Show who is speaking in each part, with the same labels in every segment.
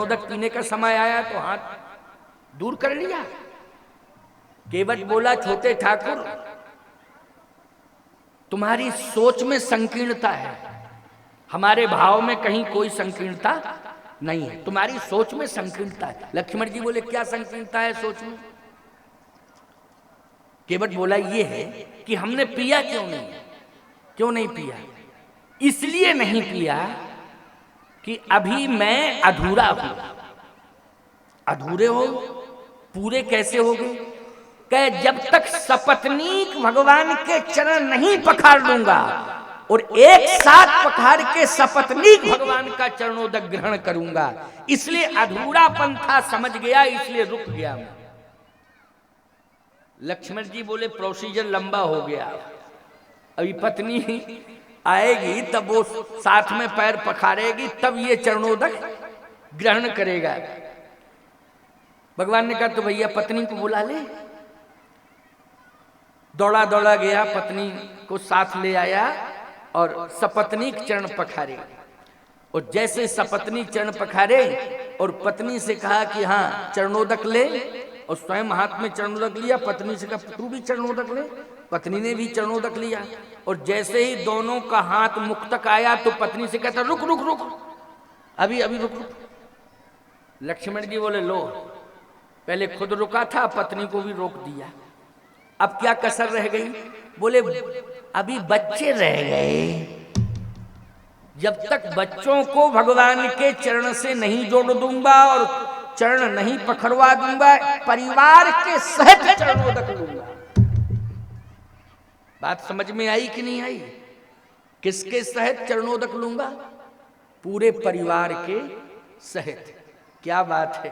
Speaker 1: चरणोदक पीने का समय आया तो हाथ दूर कर लिया। केवट बोला, छोटे ठाकुर तुम्हारी सोच में संकीर्णता है, हमारे भाव में कहीं कोई संकीर्णता नहीं है, तुम्हारी सोच में संकीर्णता है। लक्ष्मण जी बोले, क्या संकीर्णता है सोच में? केवट बोला, ये है कि हमने पिया क्यों नहीं पिया? इसलिए नहीं पिया कि अभी मैं अधूरा हूं। अधूरे हो, पूरे कैसे हो गए? कहे, जब तक सपत्नीक भगवान के चरण नहीं पखार लूंगा और एक साथ पखार के सपत्नीक भगवान का चरणोदक ग्रहण करूंगा, इसलिए अधूरापन था, समझ गया, इसलिए रुक गया मैं। लक्ष्मण जी बोले, प्रोसीजर लंबा हो गया, अभी पत्नी आएगी तब वो साथ में पैर पखारेगी, तब ये चरणोदक ग्रहण करेगा। भगवान ने कहा, तो भैया पत्नी को बुला ले। दौड़ा दौड़ा गया, पत्नी को साथ ले आया और सपत्नी चरण पखारे। और जैसे सपत्नी चरण पखारे और पत्नी से कहा कि हाँ चरणोदक ले, और स्वयं हाथ में चरणोदक लिया। पत्नी से कहा, तू भी चरणोदक ले। पत्नी ने भी चरणोदक लिया। और जैसे ही दोनों का हाथ मुख तक आया तो पत्नी से कहता, रुक रुक रुक, अभी अभी रुक रुक। लक्ष्मण जी बोले, लो, पहले खुद रुका था, पत्नी को भी रोक दिया, अब क्या कसर रह गई? बोले, अभी बच्चे रह गए, जब तक बच्चों को भगवान के चरण से नहीं जोड़ दूंगा और चरण नहीं पखरवा दूंगा, परिवार के सहित चरणोदक लूंगा। बात समझ में आई कि नहीं आई? किसके सहित चरणोदक लूंगा? पूरे परिवार के सहित। क्या बात है?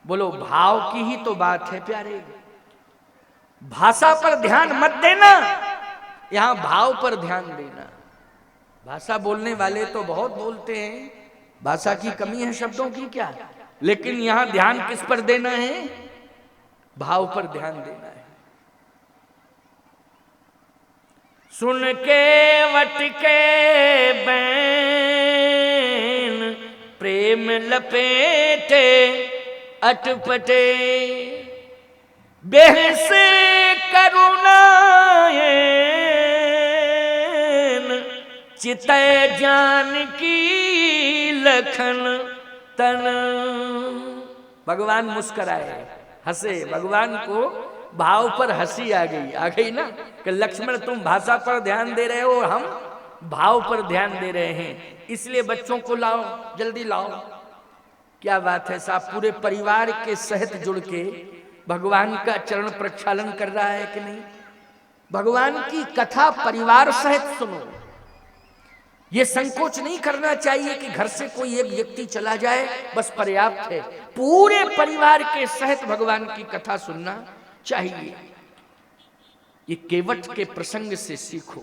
Speaker 1: बोलो, भाव की ही तो बात है प्यारे। भाषा पर ध्यान मत देना, यहां भाव पर ध्यान देना। भाषा बोलने वाले तो बहुत बोलते हैं, भाषा की कमी है शब्दों की क्या, लेकिन यहां ध्यान किस पर देना है? भाव पर ध्यान देना है। सुन के वट के बैन प्रेम लपेटे अटपटे, बेहस करुणाएन चितय जान की लखन तन। भगवान मुस्कुराए, हंसे। भगवान को भाव पर हंसी आ गई ना, कि लक्ष्मण तुम भाषा पर ध्यान दे रहे हो, हम भाव पर ध्यान दे रहे हैं, इसलिए बच्चों को लाओ, जल्दी लाओ। क्या बात है साहब, पूरे परिवार के सहित जुड़ के भगवान का चरण प्रक्षालन कर रहा है कि नहीं? भगवान की कथा परिवार सहित सुनो। यह संकोच नहीं करना चाहिए कि घर से कोई एक व्यक्ति चला जाए बस पर्याप्त है, पूरे परिवार के सहित भगवान की कथा सुनना चाहिए। ये केवट के प्रसंग से सीखो।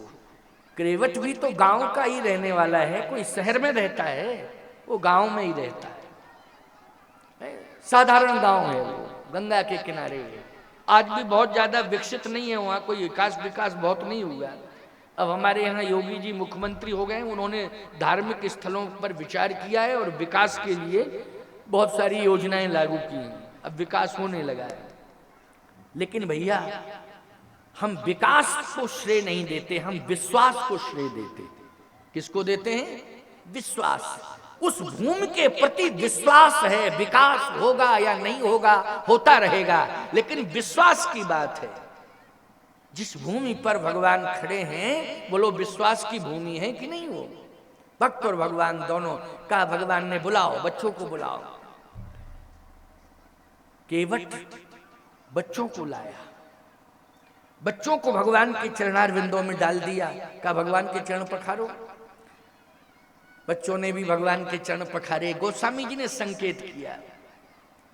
Speaker 1: केवट भी तो गांव का ही रहने वाला है, कोई शहर में रहता है, वो गांव में ही रहता है, साधारण गांव है वो, गंगा के किनारे है। आज भी बहुत ज्यादा विकसित नहीं है वहाँ, कोई विकास बहुत नहीं हुआ। अब हमारे यहाँ योगी जी मुख्यमंत्री हो गए, उन्होंने धार्मिक स्थलों पर विचार किया है और विकास के लिए बहुत सारी योजनाएं लागू की हैं, अब विकास होने लगा है। लेकिन भैया, हम विकास को श्रेय नहीं देते, हम विश्वास को श्रेय देते। किसको देते हैं? विश्वास। उस भूमि के प्रति विश्वास है, विकास होगा या नहीं होगा, होता रहेगा, लेकिन विश्वास की बात है। जिस भूमि पर भगवान खड़े हैं, बोलो विश्वास की भूमि है कि नहीं? वो भक्त और भगवान दोनों का भगवान ने बुलाओ, बच्चों को बुलाओ। केवट बच्चों को लाया, बच्चों को भगवान के चरणार विंदों में डाल दिया, कहा भगवान के चरण पखारो। बच्चों ने भी भगवान के चरण पखारे। गोस्वामी जी ने संकेत किया,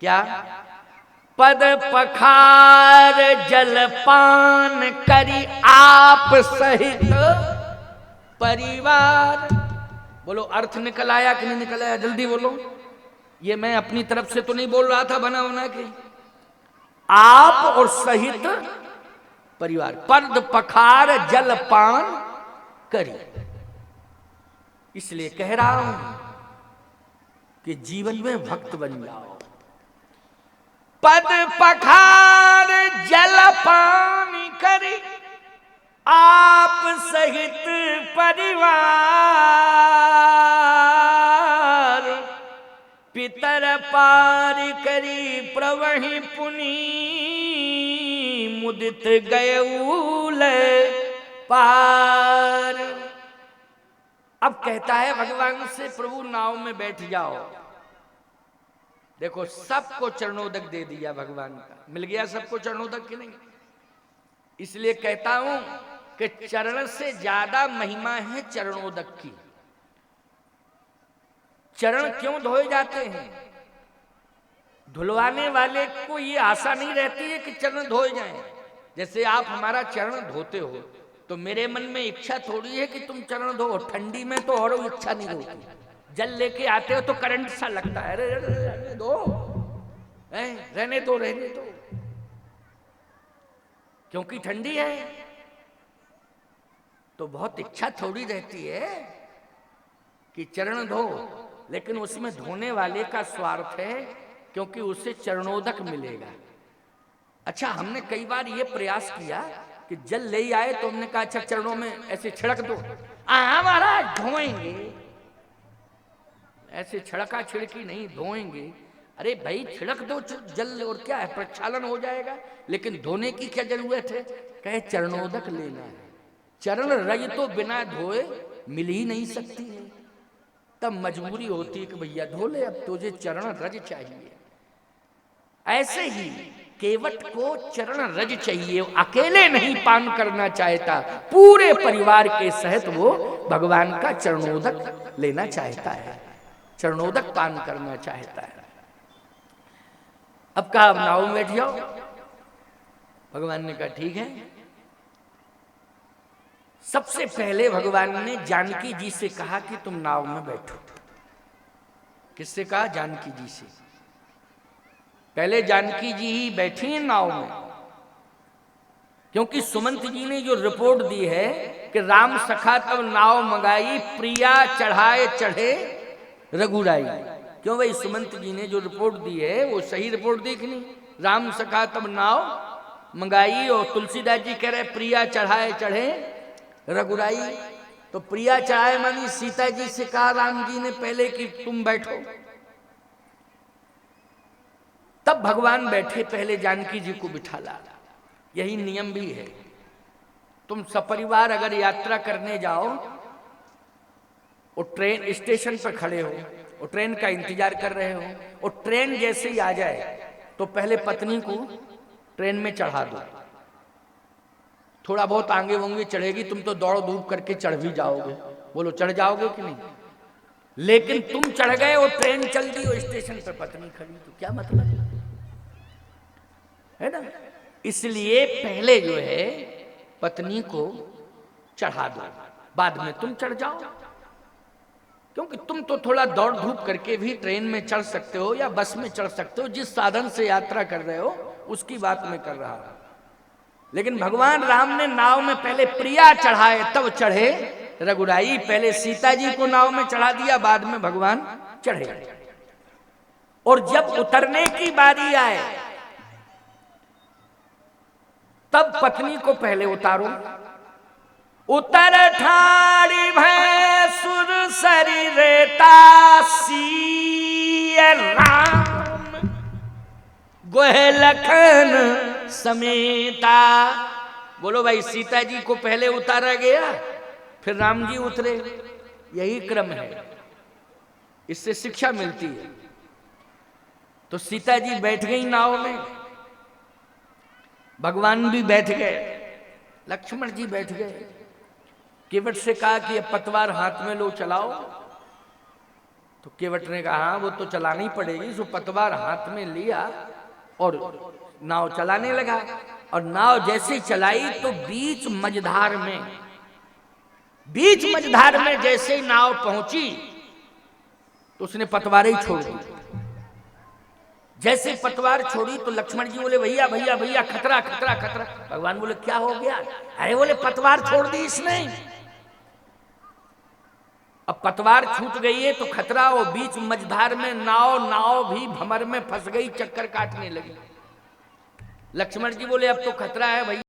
Speaker 1: क्या? पद पखार जलपान करी आप सहित परिवार। बोलो, अर्थ निकल आया कि नहीं निकल आया? जल्दी बोलो। ये मैं अपनी तरफ से तो नहीं बोल रहा था बना बना के, आप और सहित परिवार। पद पखार जलपान करी, इसलिए कह रहा हूं कि जीवन में भक्त बन जाओ। पद पखार जल पानी करी आप सहित परिवार, पितर पार करी प्रवहि पुनि मुदित गयऊल पार। अब कहता है भगवान से, प्रभु नाव में बैठ जाओ। देखो सबको चरणोदक दे दिया भगवान का, मिल गया सबको चरणोदक कि नहीं। इसलिए कहता हूं कि चरण से ज्यादा महिमा है चरणोदक की। चरण क्यों धोए जाते हैं? धुलवाने वाले को ये आशा नहीं रहती है कि चरण धोए जाएं। जैसे आप हमारा चरण धोते हो तो मेरे मन में इच्छा थोड़ी है कि तुम चरण धो। ठंडी में तो और इच्छा नहीं होती। जल लेके आते हो तो करंट सा लगता है, अरे रहने दो, रहने दो, रहने दो, क्योंकि ठंडी है। तो बहुत इच्छा थोड़ी रहती है कि चरण धो, लेकिन उसमें धोने वाले का स्वार्थ है, क्योंकि उसे चरणोदक मिलेगा। अच्छा, हमने कई बार ये प्रयास किया कि जल ले आए तो हमने कहा अच्छा चरणों में ऐसे छिड़क दो। महाराज धोएंगे, ऐसे छिड़का छिड़की नहीं, धोएंगे। अरे भाई छिड़क दो जल, और क्या है, प्रक्षालन हो जाएगा। लेकिन धोने की क्या जरूरत है? कहे चरणोदक लेना है। चरण रज तो बिना धोए मिल ही नहीं सकती है। तब मजबूरी होती है कि भैया धो ले, अब तुझे चरण रज चाहिए। ऐसे ही केवट को चरण रज चाहिए, अकेले नहीं पान करना चाहता, पूरे परिवार के सहित वो भगवान का चरणोदक लेना चाहता है, चरणोदक पान करना चाहता है। अब कहा अब नाव में बैठ जाओ। भगवान ने कहा ठीक है। सबसे पहले भगवान ने जानकी जी से कहा कि तुम नाव में बैठो। किससे कहा? जानकी जी से। पहले जानकी जी ही बैठी हैं नाव में, क्योंकि सुमंत जी ने जो रिपोर्ट दी है कि राम सखा तब नाव मंगाई, प्रिया चढ़ाए चढ़े रघुराई। क्यों भाई? सुमंत जी ने जो रिपोर्ट दी है वो सही रिपोर्ट दी कि नहीं? राम सखा तब नाव मंगाई, और तुलसीदास जी कह रहे प्रिया चढ़ाए चढ़े रघुराई। तो प्रिया चढ़ाए मानी सीता जी से कहा राम जी ने पहले कि तुम बैठो, तब भगवान बैठे, पहले जानकी जी को बिठाला। यही नियम भी है। तुम सपरिवार अगर यात्रा करने जाओ और ट्रेन स्टेशन पर खड़े हो और ट्रेन का इंतजार कर रहे हो, और ट्रेन जैसे ही आ जाए तो पहले पत्नी को ट्रेन में चढ़ा दो। थोड़ा बहुत आगे होंगे चढ़ेगी, तुम तो दौड़ धूप करके चढ़ भी जाओगे। बोलो चढ़ जाओगे कि नहीं? लेकिन तुम चढ़ गए और ट्रेन चल दी और स्टेशन पर पत्नी खड़ी, तो क्या मतलब है ना? इसलिए पहले जो है पत्नी को चढ़ा दो, बाद में तुम चढ़ जाओ। क्योंकि तुम तो थोड़ा दौड़ धूप करके भी ट्रेन में चढ़ सकते हो या बस में चढ़ सकते हो, जिस साधन से यात्रा कर रहे हो उसकी बात मैं कर रहा हूं। लेकिन भगवान राम ने नाव में पहले प्रिया चढ़ाए तब चढ़े रघुराई। पहले सीता जी को नाव में चढ़ा दिया, बाद में भगवान चढ़े। और जब उतरने की बारी आए तब पत्नी को पहले उतारो। उतर ठाड़ी भय सुर सरी रेता सिय राम गोह लखन समेता। बोलो भाई, सीता जी को पहले उतारा गया, फिर राम जी उतरे। यही क्रम है, इससे शिक्षा मिलती है। तो सीता जी बैठ गई नाव में, भगवान भी बैठ गए, लक्ष्मण जी बैठ गए। केवट से कहा कि अब पतवार हाथ में लो, चलाओ। तो केवट ने कहा हाँ वो तो चलानी पड़ेगी। सो पतवार हाथ में लिया और नाव चलाने लगा। और नाव जैसे चलाई तो बीच मझधार में जैसे ही नाव पहुंची तो उसने पतवार ही छोड़ दी। जैसे पतवार छोड़ी तो लक्ष्मण जी बोले भैया भैया भैया खतरा खतरा खतरा। भगवान बोले क्या हो गया? अरे बोले पतवार छोड़ दी इसने। अब पतवार छूट गई है तो खतरा, वो बीच मझधार में नाव भी भंवर में फंस गई, चक्कर काटने लगी। लक्ष्मण जी बोले अब तो खतरा है भैया,